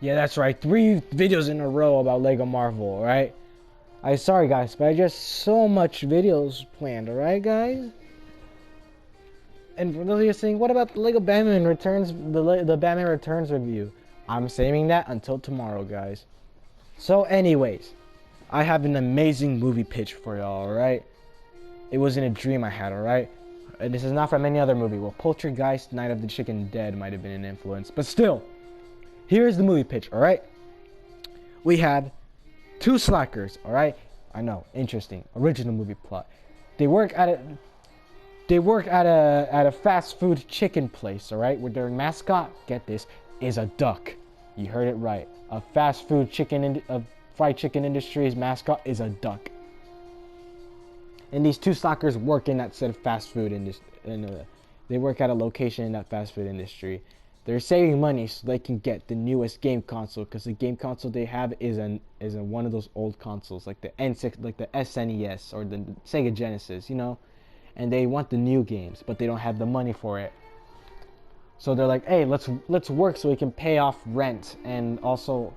Yeah, that's right. 3 videos in a row about Lego Marvel, alright? I sorry guys, but I just so much videos planned, alright guys? And for those of you saying, what about the Lego Batman Returns, the Batman Returns review? I'm saving that until tomorrow, guys. So anyways, I have an amazing movie pitch for y'all, alright? It wasn't a dream I had, alright? And this is not from any other movie. Well, Poltergeist, Night of the Chicken Dead might have been an influence. But still, here's the movie pitch, alright? We have two slackers, alright? I know, interesting. Original movie plot. They work at a fast food chicken place, alright? Where their mascot, get this, is a duck. You heard it right. A fast food fried chicken industry's mascot is a duck. And these two slackers work in that said fast food industry. They work at a location in that fast food industry. They're saving money so they can get the newest game console, because the game console they have is one of those old consoles like the N6, like the SNES or the Sega Genesis, you know. And they want the new games, but they don't have the money for it. So they're like, hey, let's work so we can pay off rent and also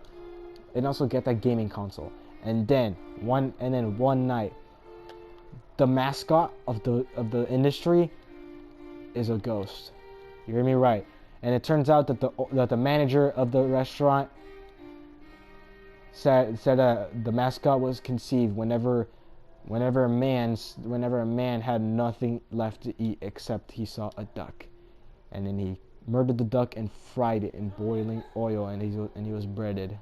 get that gaming console. And then one night, the mascot of the industry is a ghost. You hear me right? And it turns out that the manager of the restaurant said the mascot was conceived whenever a man had nothing left to eat except he saw a duck, and then he murdered the duck and fried it in boiling oil, and he was breaded.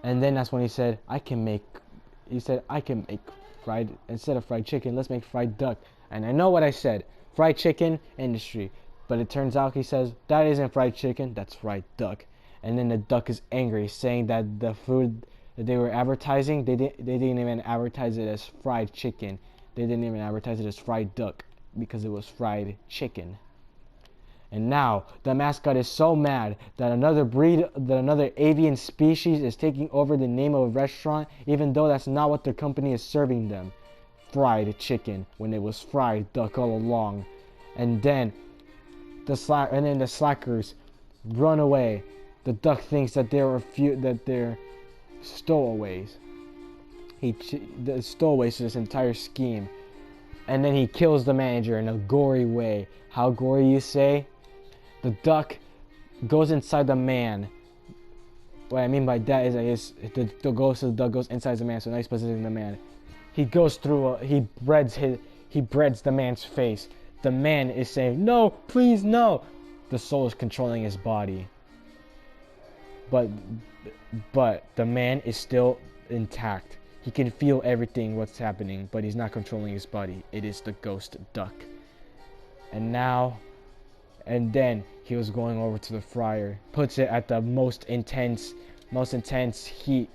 And then that's when he said, I can make fried, instead of fried chicken, let's make fried duck. And I know what I said, fried chicken industry. But it turns out he says, that isn't fried chicken, that's fried duck. And then the duck is angry, saying that the food that they were advertising, they didn't even advertise it as fried chicken. They didn't even advertise it as fried duck, because it was fried chicken. And now the mascot is so mad that another avian species is taking over the name of a restaurant, even though that's not what the company is serving them. Fried chicken, when it was fried duck all along. And then the slackers run away. The duck thinks that they're stowaways. The stowaways to this entire scheme. And then he kills the manager in a gory way. How gory, you say? The duck goes inside the man. What I mean by that is the ghost of the duck goes inside the man, so now he's specifically the man. He goes through he breads the man's face. The man is saying, no, please, no. The soul is controlling his body. But the man is still intact. He can feel everything what's happening, but he's not controlling his body. It is the ghost duck. And then he was going over to the fryer, puts it at the most intense heat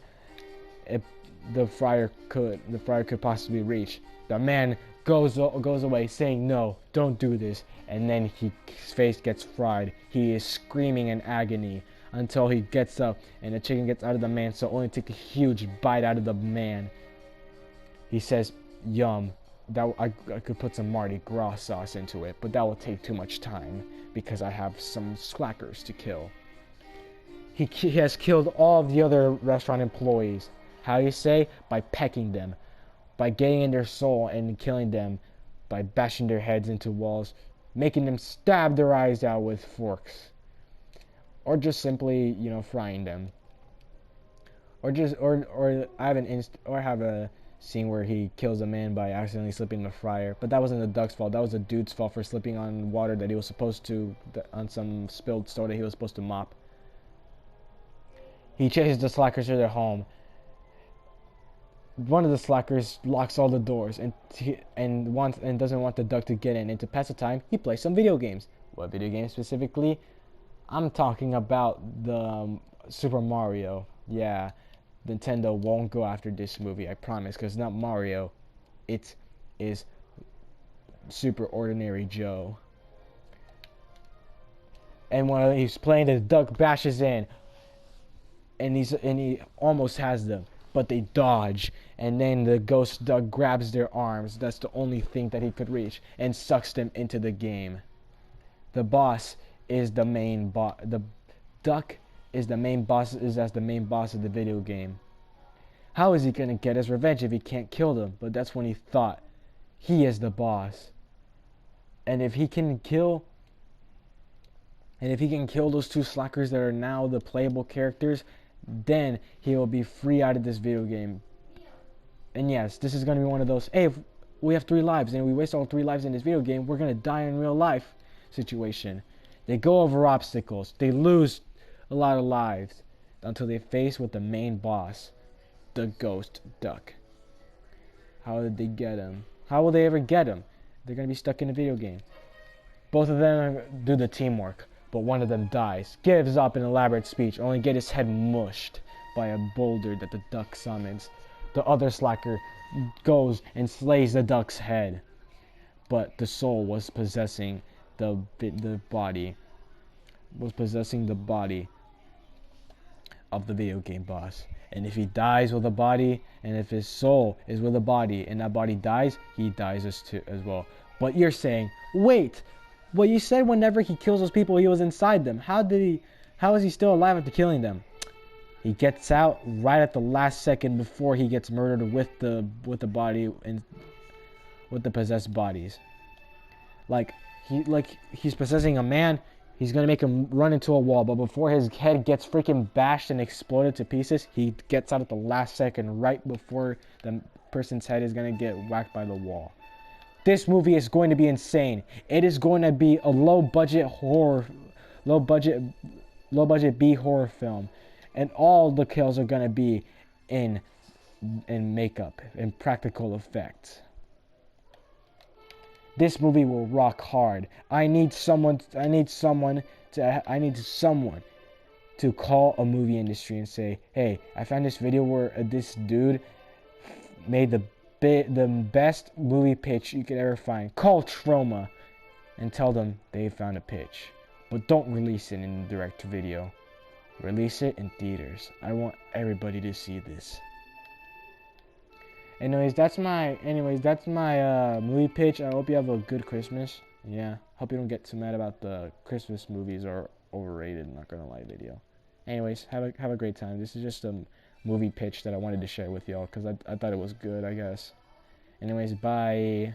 the fryer could possibly reach. The man goes away saying, no, don't do this. And then his face gets fried. He is screaming in agony until he gets up and the chicken gets out of the man, so only take a huge bite out of the man. He says, yum. That I could put some Mardi Gras sauce into it, but that will take too much time because I have some slackers to kill. He has killed all of the other restaurant employees. How do you say? By pecking them, by getting in their soul and killing them, by bashing their heads into walls, making them stab their eyes out with forks, or just simply, frying them, or have a scene where he kills a man by accidentally slipping in the fryer. But that wasn't the duck's fault. That was the dude's fault for slipping on water that he was supposed to, on some spilled soda he was supposed to mop. He chases the slackers to their home. One of the slackers locks all the doors and doesn't want the duck to get in. And to pass the time, he plays some video games. What video games specifically? I'm talking about the Super Mario. Yeah. Nintendo won't go after this movie, I promise, because it's not Mario. It is Super Ordinary Joe. And when he's playing, the duck bashes in, and he almost has them, but they dodge, and then the ghost duck grabs their arms. That's the only thing that he could reach, and sucks them into the game. the boss is the main boss. The duck is the main boss. Is as the main boss of the video game. How is he gonna get his revenge if he can't kill them? But that's when he thought he is the boss. And if he can kill those two slackers that are now the playable characters, then he will be free out of this video game. And yes, this is gonna be one of those, hey, if we have 3 lives and we waste all 3 lives in this video game, we're gonna die in real life situation. They go over obstacles. They lose a lot of lives until they face with the main boss, the ghost duck. How did they get him? How will they ever get him? They're gonna be stuck in a video game. Both of them do the teamwork, but one of them dies, gives up an elaborate speech, only to get his head mushed by a boulder that the duck summons. The other slacker goes and slays the duck's head, but the soul was possessing the body of the video game boss. And if he dies with a body, and if his soul is with a body, and that body dies, he dies as well. But you're saying, wait, well, you said whenever he kills those people, he was inside them. How is he still alive after killing them? He gets out right at the last second before he gets murdered with the body and with the possessed bodies. Like he's possessing a man. He's gonna make him run into a wall, but before his head gets freaking bashed and exploded to pieces, he gets out at the last second, right before the person's head is gonna get whacked by the wall. This movie is going to be insane. It is going to be a low budget B horror film, and all the kills are gonna be in makeup and practical effects. This movie will rock hard. I need someone to call a movie industry and say, hey, I found this video where this dude made the best movie pitch you could ever find. Call Troma and tell them they found a pitch. But don't release it in direct to video. Release it in theaters. I want everybody to see this. Anyways, that's my movie pitch. I hope you have a good Christmas. Yeah, hope you don't get too mad about the Christmas movies are overrated, not gonna lie video. Anyways, have a great time. This is just a movie pitch that I wanted to share with y'all because I thought it was good, I guess. Anyways, bye.